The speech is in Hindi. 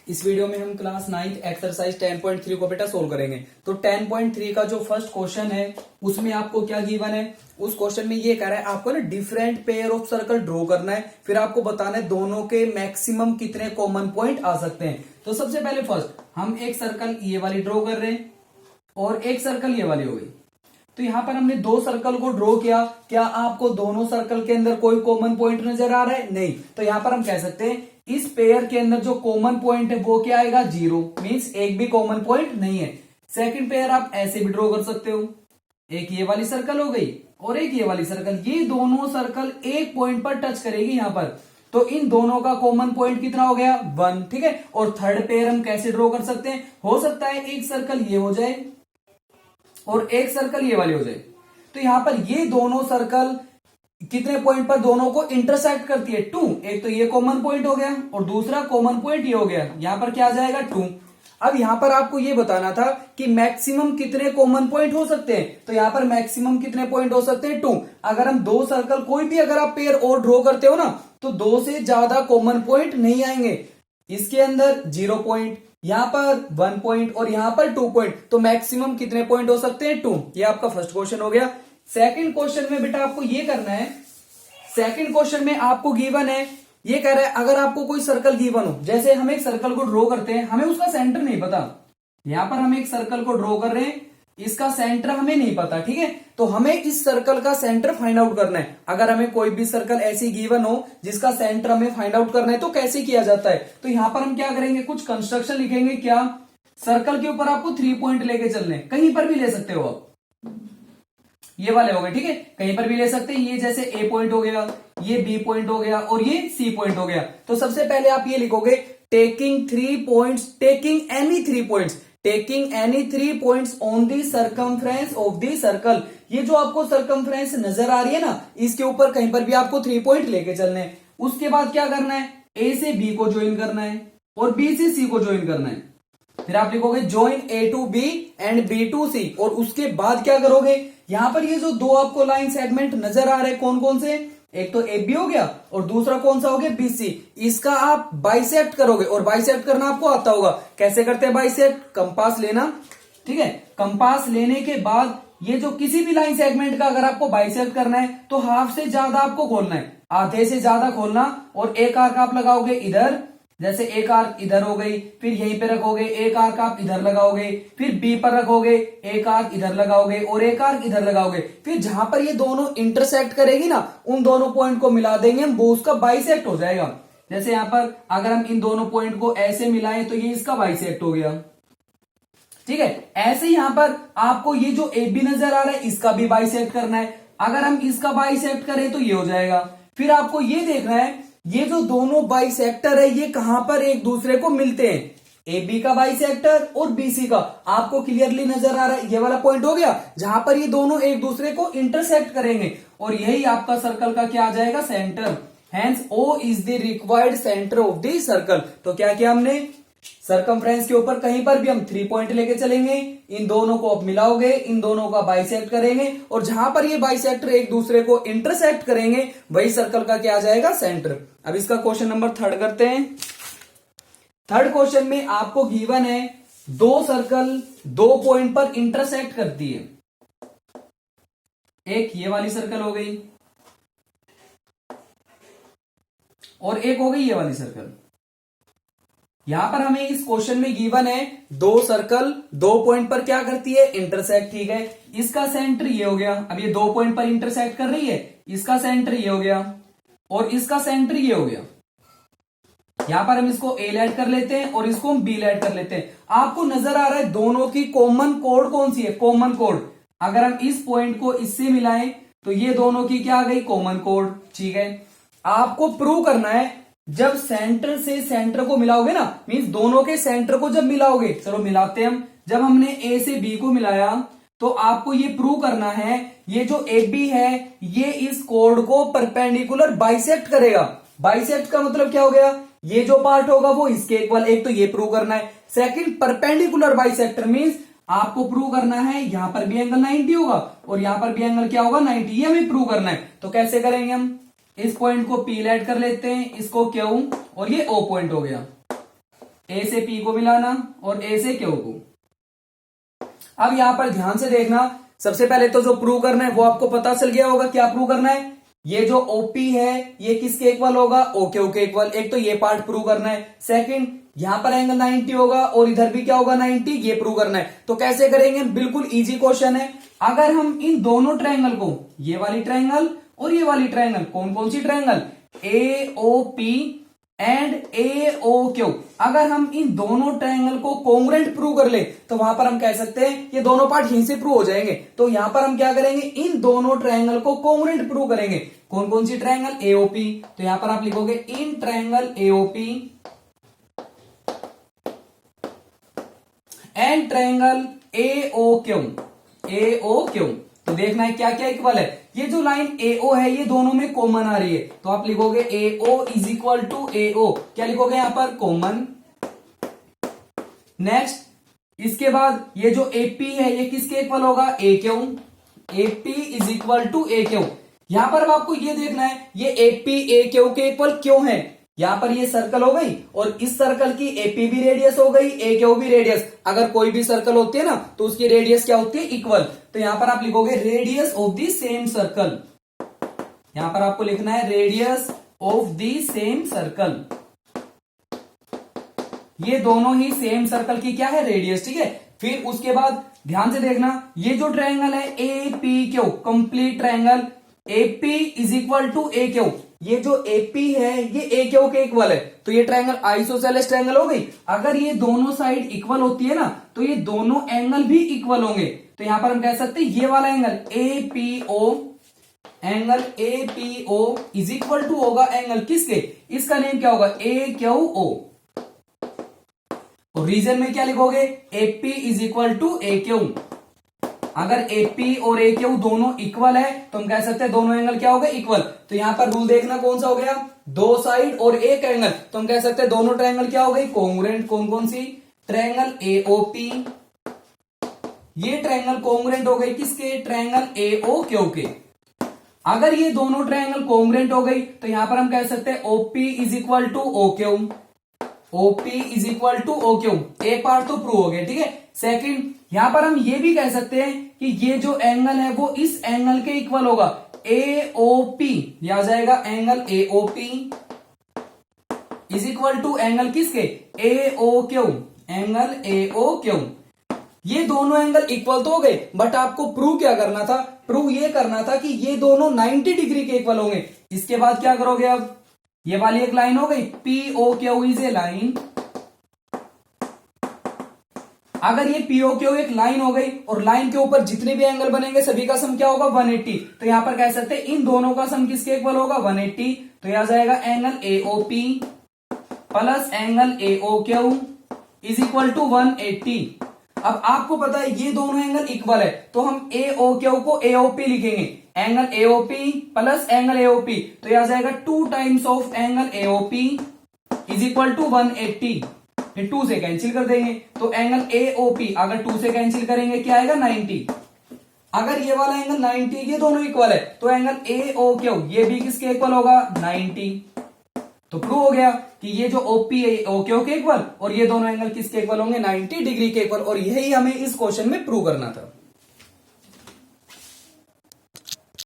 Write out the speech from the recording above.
इस वीडियो में हम क्लास 9th एक्सरसाइज 10.3 को बेटा सोल्व करेंगे। तो 10.3 का जो फर्स्ट क्वेश्चन है उसमें आपको क्या गिवन है, उस क्वेश्चन में ये कह रहा है आपको ना different pair of circle draw करना है, फिर आपको बताना है दोनों के मैक्सिमम कितने कॉमन पॉइंट आ सकते हैं। तो सबसे पहले फर्स्ट हम एक सर्कल ये वाली ड्रॉ कर रहे हैं और एक सर्कल ये वाली हो गई। तो यहां पर हमने दो सर्कल को ड्रॉ किया, क्या आपको दोनों सर्कल के अंदर कोई कॉमन पॉइंट नजर आ रहा है? नहीं। तो यहां पर हम कह सकते हैं इस पेयर के अंदर जो कॉमन पॉइंट है वो क्या आएगा? जीरो, मींस एक भी कॉमन पॉइंट नहीं है। सेकंड पेयर आप ऐसे भी ड्रॉ कर सकते हो, एक ये वाली सर्कल हो गई और एक ये वाली सर्कल, ये दोनों सर्कल एक पॉइंट पर टच करेगी यहां पर, तो इन दोनों का कॉमन पॉइंट कितना हो गया? 1। ठीक है। और थर्ड पेयर हम कैसे ड्रॉ कर सकते हैं? हो सकता है एक सर्कल ये हो जाए और एक सर्कल ये वाली हो जाए। तो यहां पर ये दोनों सर्कल कितने पॉइंट पर दोनों को इंटरसेक्ट करती है? 2। एक तो ये कॉमन पॉइंट हो गया और दूसरा कॉमन पॉइंट ये हो गया, यहां पर क्या आ जाएगा? 2। अब यहां पर आपको ये बताना था कि मैक्सिमम कितने कॉमन पॉइंट हो सकते हैं। तो यहां पर मैक्सिमम कितने पॉइंट हो सकते हैं? 2। अगर हम दो सर्कल कोई भी अगर आप पेयर और ड्रॉ करते हो ना, तो दो से ज्यादा कॉमन पॉइंट नहीं आएंगे। इसके अंदर 0 पॉइंट, यहां पर 1 पॉइंट और यहां पर 2 पॉइंट, तो मैक्सिमम कितने पॉइंट हो सकते हैं? 2। ये आपका फर्स्ट क्वेश्चन हो गया। सेकंड क्वेश्चन में बेटा आपको ये करना है, सेकंड क्वेश्चन में आपको गिवन है, ये कह रहा है अगर आपको कोई सर्कल गिवन हो, जैसे हम एक सर्कल को ड्रॉ करते हैं, हमें उसका सेंटर नहीं पता, यहां पर हम एक सर्कल को ड्रॉ कर रहे हैं, इसका सेंटर हमें नहीं पता। ठीक है। तो हमें इस सर्कल का सेंटर फाइंड आउट करना है। अगर हमें कोई भी सर्कल ऐसी गिवन हो जिसका सेंटर हमें फाइंड आउट करना है, तो कैसे किया जाता है? तो यहां पर हम क्या करेंगे, कुछ कंस्ट्रक्शन लिखेंगे। क्या? सर्कल के ऊपर आपको 3 पॉइंट लेके चलने, कहीं पर भी ले सकते हो आप, ये वाले हो गए। ठीक है, कहीं पर भी ले सकते हैं। ये जैसे ए पॉइंट हो गया, ये बी पॉइंट हो गया और ये सी पॉइंट हो गया। तो सबसे पहले आप ये लिखोगे taking 3 points, taking any 3 points, taking any 3 points on the circumference of the circle. ये जो आपको सर्कमफ्रेंस नजर आ रही है ना, इसके ऊपर कहीं पर भी आपको 3 पॉइंट लेके चलने हैं। उसके बाद क्या करना है? ए से बी को ज्वाइन करना है और बी से सी को ज्वाइन करना है। फिर आप लिखोगे join A to B and B to C, और उसके बाद क्या करोगे? यहां पर ये जो दो आपको लाइन सेगमेंट नजर आ रहे हैं, कौन कौन से? एक तो ए बी हो गया और दूसरा कौन सा हो गया? B C. इसका आप बाइसेक्ट करोगे, और बाइसेक्ट करना आपको आता होगा। कैसे करते हैं बाइसेक्ट? कंपास लेना। ठीक है, कंपास लेने के बाद ये जो किसी भी लाइन सेगमेंट का अगर आपको बाइसेक्ट करना है तो हाफ से ज्यादा आपको खोलना है, आधे से ज्यादा खोलना, और एक आर्क आप लगाओगे इधर, जैसे एक आर्क इधर हो गई, फिर यहीं पे रखोगे, एक आर्क आप इधर लगाओगे, फिर बी पर रखोगे, एक आर्क इधर लगाओगे और एक आर्क इधर लगाओगे। फिर जहां पर ये दोनों इंटरसेक्ट करेगी ना, उन दोनों पॉइंट को मिला देंगे हम, वो उसका बाइसेक्ट हो जाएगा। जैसे यहां पर अगर हम इन दोनों पॉइंट को ऐसे मिलाएं तो ये इसका बाइसेक्ट हो गया। ठीक है। ऐसे यहां पर आपको ये जो ए बी नजर आ रहा है, इसका भी बाइसेक्ट करना है। अगर हम इसका बाइसेक्ट करें तो ये हो जाएगा। फिर आपको ये देखना है ये जो दोनों बाइसेक्टर है ये कहां पर एक दूसरे को मिलते हैं। ए बी का बाइसेक्टर और बी सी का आपको क्लियरली नजर आ रहा है, ये वाला पॉइंट हो गया जहां पर ये दोनों एक दूसरे को इंटरसेक्ट करेंगे, और यही आपका सर्कल का क्या आ जाएगा? Centre. Hence O is the required centre of the circle. तो क्या किया हमने? सर्कमफ्रेंस के ऊपर कहीं पर भी हम 3 पॉइंट लेके चलेंगे, इन दोनों को आप मिलाओगे, इन दोनों का बाइसेक्ट करेंगे, और जहां पर ये बाइसेक्टर एक दूसरे को इंटरसेक्ट करेंगे वही सर्कल का क्या आ जाएगा? सेंटर। अब इसका क्वेश्चन नंबर 3 करते हैं। थर्ड क्वेश्चन में आपको गिवन है दो सर्कल 2 पॉइंट पर इंटरसेक्ट करती है। एक ये वाली सर्कल हो गई और एक हो गई ये वाली सर्कल। यहां पर हमें इस क्वेश्चन में गिवन है दो सर्कल 2 पॉइंट पर क्या करती है? इंटरसेक्ट। ठीक है, इसका सेंटर ये हो गया। अब ये 2 पॉइंट पर इंटरसेक्ट कर रही है, इसका सेंटर ये हो गया और इसका सेंटर ये हो गया। यहां पर हम इसको ए लेट कर लेते हैं और इसको हम बी लेट कर लेते हैं। आपको नजर आ रहा है दोनों की कॉमन कोड कौन सी है? Common code. अगर हम इस पॉइंट को इससे मिलाएं तो ये दोनों की क्या आ गई? Common code. ठीक है, आपको प्रूव करना है जब सेंटर से सेंटर को मिलाओगे ना, मींस दोनों के सेंटर को जब मिलाओगे, चलो मिलाते हैं हम। जब हमने ए से बी को मिलाया तो आपको ये प्रूव करना है ये जो ए बी है ये इस कोड को परपेंडिकुलर बाइसेक्ट करेगा। बाइसेक्ट का मतलब क्या हो गया? ये जो पार्ट होगा वो इसके इक्वल। एक तो ये प्रूव करना है। सेकंड, परपेंडिकुलर बाइसेक्टर मींस आपको प्रूव करना है यहां पर भी एंगल 90 होगा और यहां पर भी एंगल क्या होगा? 90। ये हमें प्रूव करना है। तो कैसे करेंगे हम? इस पॉइंट को पी लेट कर लेते हैं, इसको क्यू, और ये ओ पॉइंट हो गया। ए से पी को मिलाना और ए से क्यू को। अब यहां पर ध्यान से देखना, सबसे पहले तो जो प्रूव करना है वो आपको पता चल गया होगा। क्या प्रूव करना है? ये जो ओपी है ये किसके इक्वल होगा? ओक्यू के इक्वल। एक तो ये पार्ट प्रूव करना है। सेकंड, यहां पर एंगल 90 होगा और इधर भी क्या होगा? 90। ये प्रूव करना है। तो कैसे करेंगे? बिल्कुल इजी क्वेश्चन है। अगर हम इन दोनों ट्रायंगल को, ये वाली ट्रायंगल और ये वाली ट्रायंगल, कौन कौन सी triangle? A O P and A O Q, अगर हम इन दोनों ट्रायंगल को कोंग्रुएंट प्रूव कर ले तो वहां पर हम कह सकते हैं ये दोनों पार्ट यहीं से प्रूव हो जाएंगे। तो यहां पर हम क्या करेंगे? इन दोनों ट्रायंगल को कोंग्रुएंट प्रूव करेंगे। कौन कौन सी ट्रायंगल? एओपी। तो यहां पर आप लिखोगे in triangle AOP and triangle AOQ. AOQ तो देखना है क्या क्या इक्वल है। ये जो लाइन एओ है ये दोनों में कॉमन आ रही है, तो आप लिखोगे एओ इज इक्वल टू एओ। क्या लिखोगे यहां पर? कॉमन। नेक्स्ट, इसके बाद ये जो एपी है ये किसके इक्वल होगा? A Q. AP is equal to A Q. यहां पर आपको ये देखना है ये एपी ए क्यू के इक्वल क्यों है। यहां पर ये सर्कल हो गई और इस सर्कल की एपी भी रेडियस हो गई, ए क्यू भी रेडियस। अगर कोई भी सर्कल होती है ना तो उसकी रेडियस क्या होती है? इक्वल। तो यहां पर आप लिखोगे radius of the same circle. यहां पर आपको लिखना है radius of the same circle. ये दोनों ही सेम सर्कल की क्या है? रेडियस। ठीक है। फिर उसके बाद ध्यान से देखना, ये जो ट्रायंगल है A P Q, complete triangle AP is equal to A Q. ये जो एपी है ये ए क्यू के इक्वल है, तो ये ट्रायंगल आइसोसेलेस ट्रायंगल हो गई। अगर ये दोनों साइड इक्वल होती है ना तो ये दोनों एंगल भी इक्वल होंगे। तो यहां पर हम कह सकते हैं ये वाला angle APO, angle APO is equal to होगा एंगल किसके? इसका नेम क्या होगा? A Q O. और रीजन में क्या लिखोगे? AP is equal to A Q. अगर एपी और ए क्यू दोनों इक्वल है तो हम कह सकते हैं दोनों एंगल क्या हो गए? इक्वल। तो यहां पर रूल देखना कौन सा हो गया? दो साइड और एक एंगल, तो हम कह सकते हैं दोनों ट्रायंगल क्या हो गई? कोंग्रुएंट। कौन कौन सी? ट्रायंगल एओपी, ये ट्रायंगल कोंग्रुएंट हो गई किसके? ट्रायंगल एओक्यू के। अगर ये दोनों ट्रायंगल कोंग्रुएंट हो गई तो यहां पर हम कह सकते हैं OP is equal to OQ. OP is equal to OQ. एक पार्ट तो प्रूव हो गया। ठीक है। सेकंड, यहां पर हम ये भी कह सकते हैं कि ये जो एंगल है वो इस एंगल के इक्वल होगा। एओपी ये आ जाएगा angle AOP is equal to angle किसके? AOQ, angle AOQ. ये दोनों एंगल इक्वल तो हो गए, बट आपको प्रूव क्या करना था? प्रूव ये करना था कि ये दोनों 90 डिग्री के इक्वल होंगे। इसके बाद क्या करोगे? अब ये वाली एक लाइन हो गई, पीओक्यू इज ए लाइन। अगर ये पीओक्यू एक लाइन हो गई और लाइन के ऊपर जितने भी एंगल बनेंगे सभी का सम क्या होगा? 180। तो यहां पर कह सकते हैं इन दोनों का सम किसके इक्वल होगा? 180। तो यह आ जाएगा angle AOP plus angle AOQ is equal to 180। अब आपको पता है ये दोनों एंगल इक्वल है तो हम एओक्यू को एओपी लिखेंगे। Angle AOP plus angle AOP, तो यह आ जाएगा 2 times of angle AOP is equal to 180। 2 से कैंसिल कर देंगे तो एंगल एओपी अगर 2 से कैंसिल करेंगे क्या आएगा? 90। अगर ये वाला एंगल 90, ये दोनों इक्वल है तो एंगल एओक्यू ये भी किसके इक्वल होगा? 90। तो प्रूव हो गया कि ये जो ओपी है ओक्यू के इक्वल और ये दोनों एंगल किसके इक्वल होंगे? 90 डिग्री के इक्वल। और यही हमें इस क्वेश्चन में प्रूव करना था।